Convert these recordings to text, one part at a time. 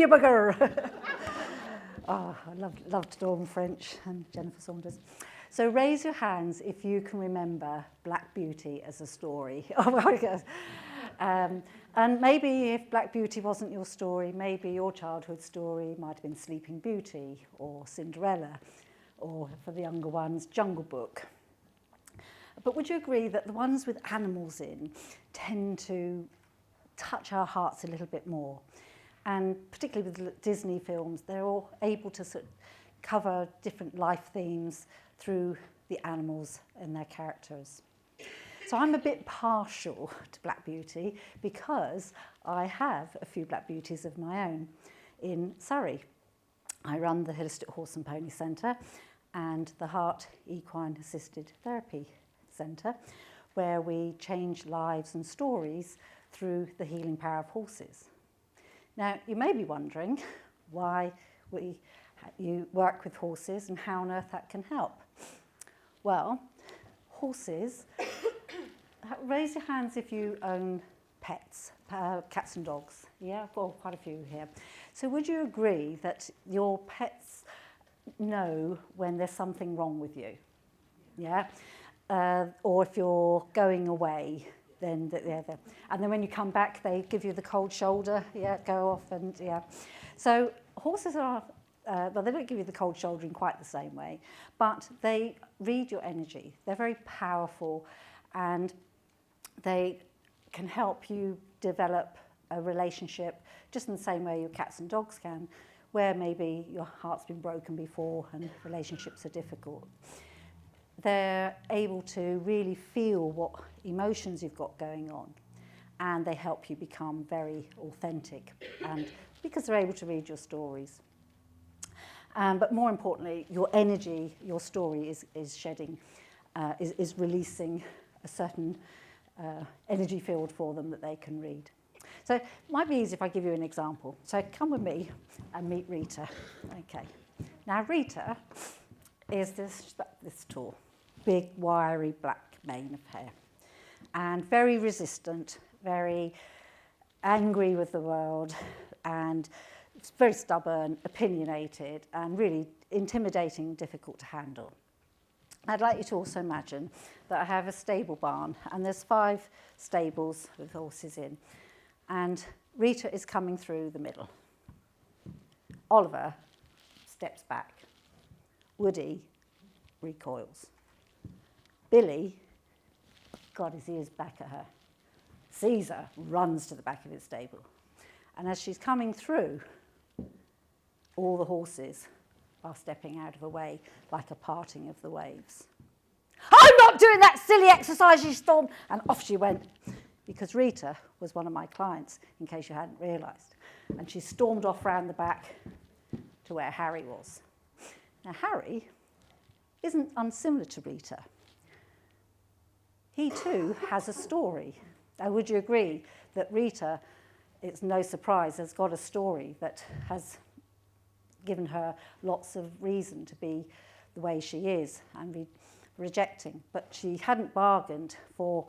you bugger. Oh, I loved Dawn French and Jennifer Saunders. So raise your hands if you can remember Black Beauty as a story. Oh my God. And maybe if Black Beauty wasn't your story, maybe your childhood story might have been Sleeping Beauty or Cinderella, or for the younger ones, Jungle Book. But would you agree that the ones with animals in tend to touch our hearts a little bit more? And particularly with Disney films, they're all able to sort of cover different life themes through the animals and their characters. So I'm a bit partial to Black Beauty because I have a few Black Beauties of my own in Surrey. I run the Holistic Horse and Pony Centre and the HEART Equine-Assisted Therapy Centre, where we change lives and stories through the healing power of horses. Now, you may be wondering why you work with horses and how on earth that can help. Well, horses, raise your hands if you own pets, cats and dogs. Yeah, I've got quite a few here. So would you agree that your pets know when there's something wrong with you? Yeah? Or if you're going away, then and then when you come back, they give you the cold shoulder, yeah, go off and, yeah. So horses are, well, they don't give you the cold shoulder in quite the same way, but they read your energy. They're very powerful and they can help you develop a relationship just in the same way your cats and dogs can, where maybe your heart's been broken before and relationships are difficult. They're able to really feel what emotions you've got going on, and they help you become very authentic, and because they're able to read your stories. But more importantly, your energy, your story is shedding, is releasing a certain energy field for them that they can read. So it might be easy if I give you an example. So come with me and meet Rita. Okay. Now Rita is this tall, big, wiry, black mane of hair, and very resistant, very angry with the world, and very stubborn, opinionated, and really intimidating, difficult to handle. I'd like you to also imagine that I have a stable barn, and there's 5 stables with horses in, and Rita is coming through the middle. Oliver steps back. Woody recoils. Billy, God, his ears back at her. Caesar runs to the back of his stable. And as she's coming through, all the horses are stepping out of the way like a parting of the waves. I'm not doing that silly exercise, she stormed. And off she went, because Rita was one of my clients, in case you hadn't realised. And she stormed off round the back to where Harry was. Now, Harry isn't unsimilar to Rita. He too has a story. Now, would you agree that Rita, it's no surprise, has got a story that has given her lots of reason to be the way she is and rejecting. But she hadn't bargained for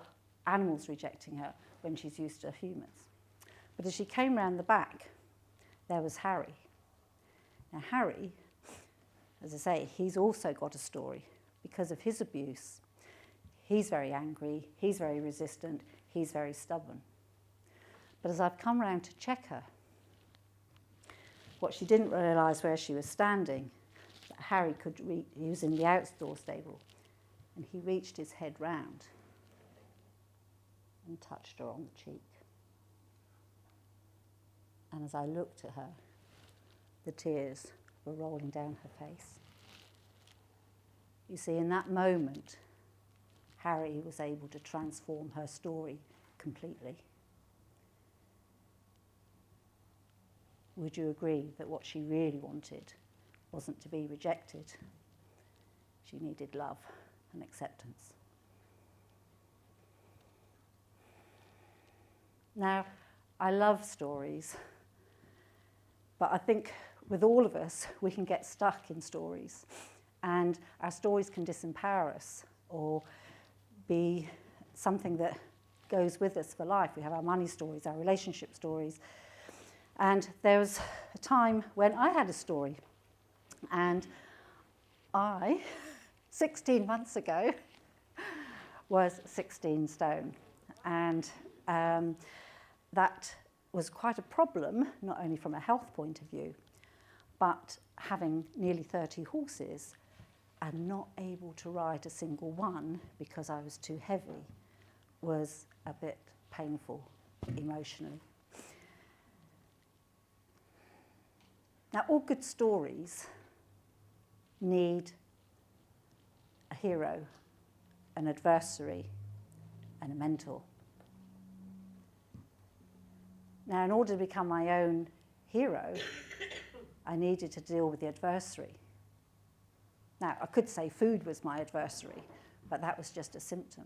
animals rejecting her when she's used to humans. But as she came round the back, there was Harry. Now, Harry, as I say, he's also got a story. Because of his abuse, he's very angry, he's very resistant, he's very stubborn. But as I've come round to check her, what she didn't realise where she was standing, that Harry he was in the outdoor stable, and he reached his head round and touched her on the cheek. And as I looked at her, the tears were rolling down her face. You see, in that moment, Harry was able to transform her story completely. Would you agree that what she really wanted wasn't to be rejected? She needed love and acceptance. Now, I love stories, but I think with all of us, we can get stuck in stories, and our stories can disempower us or be something that goes with us for life. We have our money stories, our relationship stories. And there was a time when I had a story. And I, 16 months ago, was 16 stone. And that was quite a problem, not only from a health point of view, but having nearly 30 horses and not able to ride a single one because I was too heavy was a bit painful emotionally. Now, all good stories need a hero, an adversary, and a mentor. Now, in order to become my own hero, I needed to deal with the adversary. Now, I could say food was my adversary, but that was just a symptom.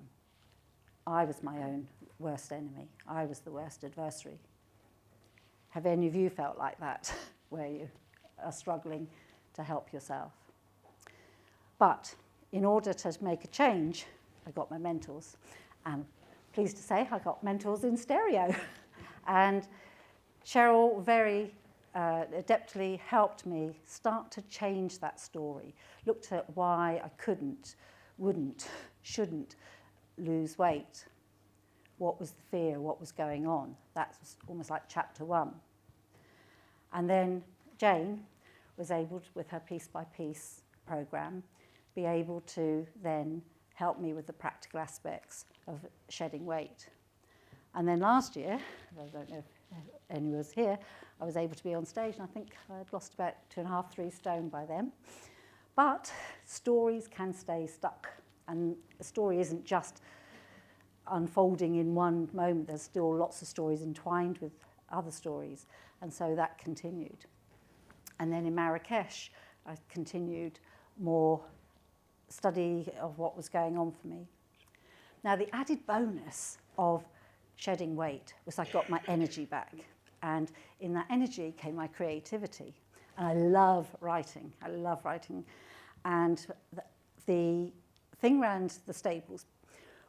I was my own worst enemy. I was the worst adversary. Have any of you felt like that, where you are struggling to help yourself? But in order to make a change, I got my mentors. And pleased to say, I got mentors in stereo. And Cheryl very adeptly helped me start to change that story, looked at why I couldn't, wouldn't, shouldn't lose weight. What was the fear? What was going on? That was almost like chapter 1. And then Jane was able to, with her piece by piece program, be able to then help me with the practical aspects of shedding weight. And then last year, I don't know if anyone was here, I was able to be on stage, and I think I'd lost about 2.5, 3 stone by then. But stories can stay stuck, and a story isn't just unfolding in one moment. There's still lots of stories entwined with other stories, and so that continued. And then in Marrakesh, I continued more study of what was going on for me. Now, the added bonus of shedding weight was I got my energy back, and in that energy came my creativity. And I love writing. And the thing around the stables,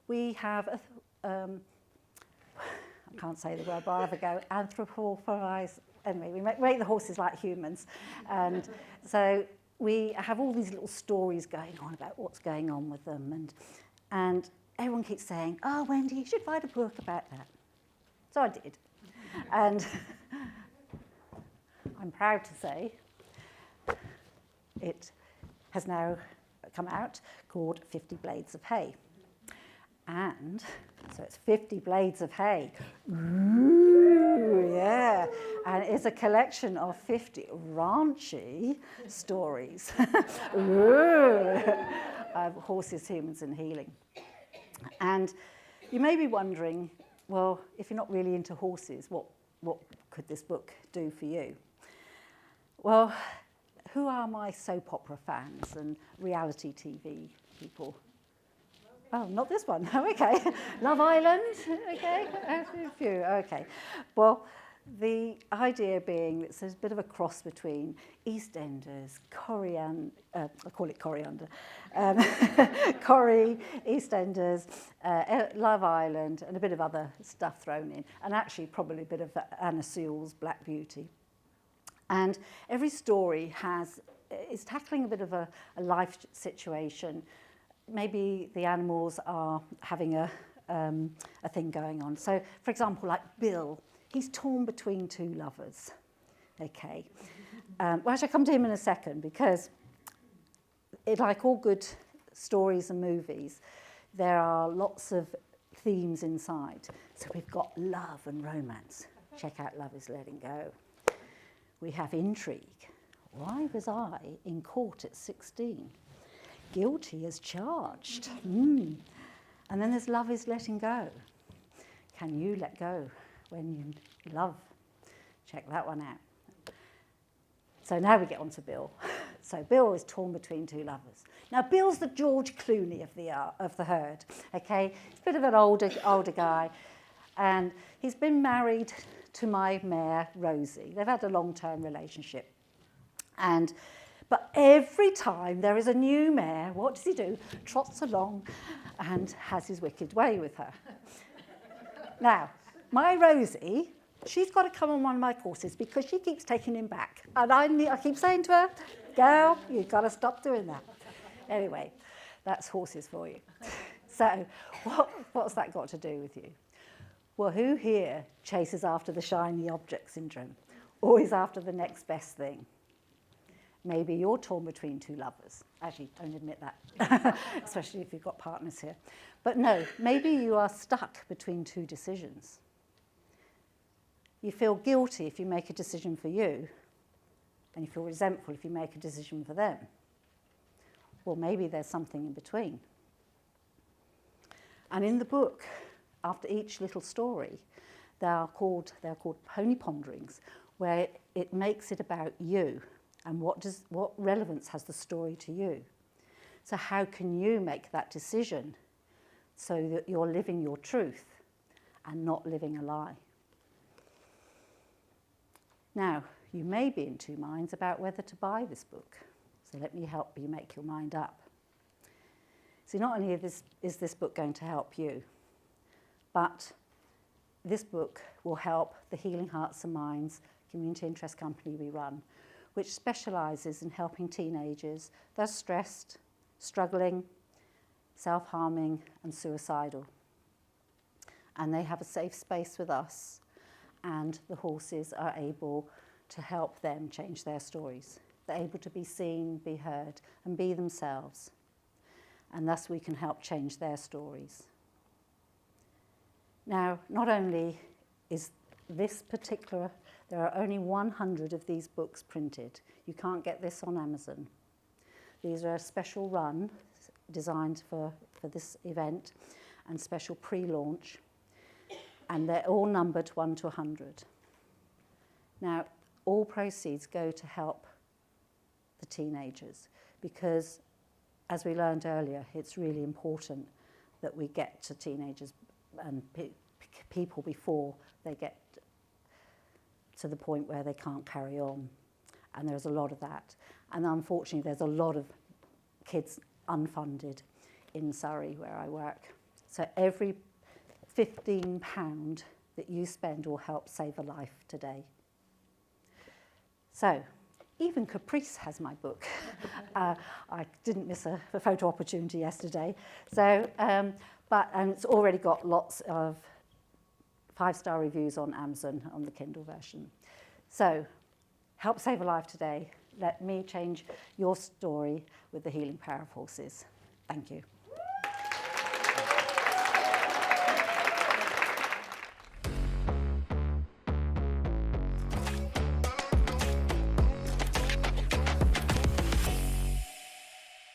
we have I can't say the word, but I'll have a go, anthropomorphize. Anyway, we make the horses like humans. And so we have all these little stories going on about what's going on with them. And everyone keeps saying, oh, Wendy, you should write a book about that. So I did. And I'm proud to say it has now come out, called 50 Blades of Hay. And so it's 50 Blades of Hay. Ooh, yeah. And it's a collection of 50 ranchy stories of horses, humans, and healing. And you may be wondering, well, if you're not really into horses, what could this book do for you? Well, who are my soap opera fans and reality TV people? Oh, not this one. Oh, okay. Love Island. Okay. A few. Okay. Well, the idea being that there's a bit of a cross between EastEnders, I call it coriander, Corrie, EastEnders, Love Island, and a bit of other stuff thrown in, and actually probably a bit of Anna Sewell's Black Beauty. And every story is tackling a bit of a life situation. Maybe the animals are having a thing going on. So, for example, like Bill, he's torn between 2 lovers. Okay. Well, I shall come to him in a second, because like all good stories and movies, there are lots of themes inside. So we've got love and romance. Check out Love is Letting Go. We have intrigue. Why was I in court at 16? Guilty as charged. And then there's Love is Letting Go. Can you let go when you love? Check that one out. So now we get on to Bill. So Bill is torn between 2 lovers. Now Bill's the George Clooney of the herd. Okay, he's a bit of an older guy, and he's been married to my mare Rosie. They've had a long-term relationship, but every time there is a new mare, what does he do? Trots along and has his wicked way with her. Now, my Rosie she's got to come on one of my courses because she keeps taking him back. And I keep saying to her, girl, you've got to stop doing that. Anyway, that's horses for you. So what's that got to do with you? Well, who here chases after the shiny object syndrome? Always after the next best thing? Maybe you're torn between two lovers. Actually, don't admit that, especially if you've got partners here. But no, maybe you are stuck between two decisions. You feel guilty if you make a decision for you, and you feel resentful if you make a decision for them. Well, maybe there's something in between. And in the book, after each little story, they're called pony ponderings, where it makes it about you and what relevance has the story to you. So how can you make that decision so that you're living your truth and not living a lie? Now, you may be in two minds about whether to buy this book, so let me help you make your mind up. See, not only is this book going to help you, but this book will help the Healing Hearts and Minds community interest company we run, which specialises in helping teenagers that are stressed, struggling, self-harming and suicidal. And they have a safe space with us, and the horses are able to help them change their stories. They're able to be seen, be heard, and be themselves. And thus we can help change their stories. Now, not only is this particular, there are only 100 of these books printed. You can't get this on Amazon. These are a special run designed for this event and special pre-launch. And they're all numbered 1 to 100. Now, all proceeds go to help the teenagers because, as we learned earlier, it's really important that we get to teenagers and people before they get to the point where they can't carry on. And there's a lot of that. And unfortunately, there's a lot of kids unfunded in Surrey where I work. So every £15 that you spend will help save a life today. So, even Caprice has my book. I didn't miss a photo opportunity yesterday. So, and it's already got lots of 5-star reviews on Amazon on the Kindle version. So, help save a life today. Let me change your story with the healing power of horses. Thank you.